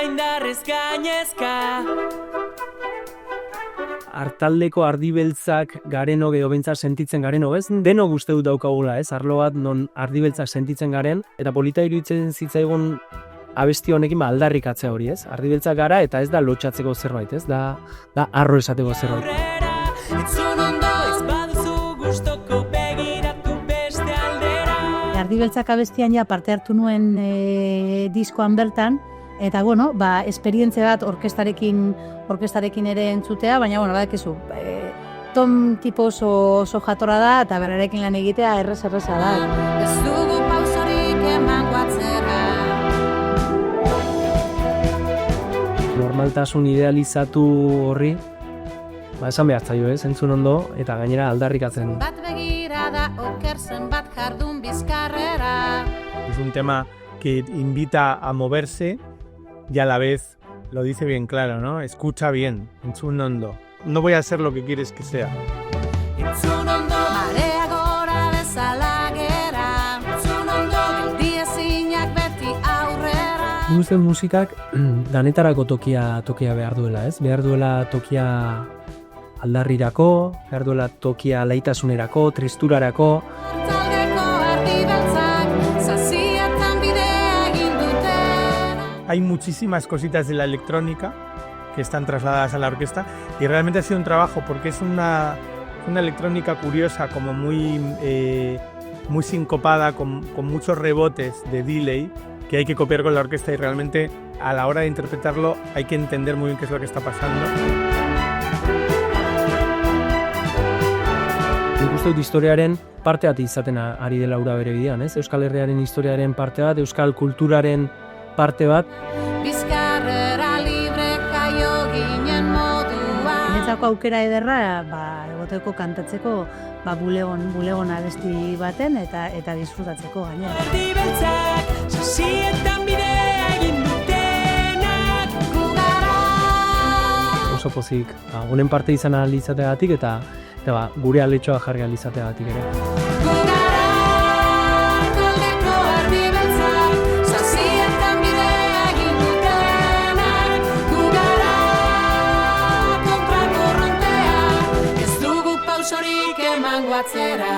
Gainezka indarrez gainezka. Artaldeko ardibeltzak gareno geho bentzat sentitzen gareno, ez? Deno guzti dut daukagula, ez? Arlo bat non ardibeltzak sentitzen garen, eta polita iruditzen zitzaigun abesti honekin aldarrikatzea hori, ez? Ardibeltzak gara eta ez da lotxatzeko zerbait, ez? Da arro esateko zerbait. Entzun ondo ez baduzu gustoko begiratu beste aldera. Ardibeltzak abestian ja parte hartu nuen diskoan bertan, eta bueno, esperientzia bat orkestarekin ere entzutea, baina bueno, badakizu, ton tipo oso jatorra da eta berarekin lan egitea erreza da. Ez dugu pausorik emango atzera. Normaltasun idealizatu horri, esan behar zaio, entzun ondo, eta gainera aldarrikatzen. Bat begira da okerzen bat jardun bizkarrera. Es un tema que invita a moverse y a la vez lo dice bien claro, ¿no? Escucha bien, entzun ondo. No voy a ser lo que quieres que sea. Entzun ondo, marea gora bezala gera. Entzun ondo, geldi ezinak beti aurrera. Nik uste musikak danetarako tokia behar duela, ez? Behar duela tokia aldarrirako, behar duela tokia laitasunerako, tristurarako. Hortzaldeko ardibeltzak, zazietan bidea egin dutena. Hay muchísimas cositas de la electrónica que están trasladadas a la orquesta y realmente ha sido un trabajo porque es una electrónica curiosa, como muy sincopada, con muchos rebotes de delay que hay que copiar con la orquesta y realmente a la hora de interpretarlo hay que entender muy bien qué es lo que está pasando. Nik uste dut historiaren parte bat izaten ari dela ura bere bidean, ez? Euskal Herriaren historiaren parte bat, euskal kulturaren parte bat. Bizkarrera libre jaio ginen moduan. Niretzako aukera ederra, egoteko kantatzeko, bulegon abesti baten eta disfrutatzeko gainera. Ardibeltzak, sasietan bidea egin dutenak. Gu gara. Oso pozik, honen parte izan ahal izateagatik eta gure aletxoa jarri ahal izateagatik ere. Gu gara. Koldeko ardibeltzak, zazietan bidea egin dutenak. Gu gara. Kontrakorrontea, ez dugu pausorik emango atzera.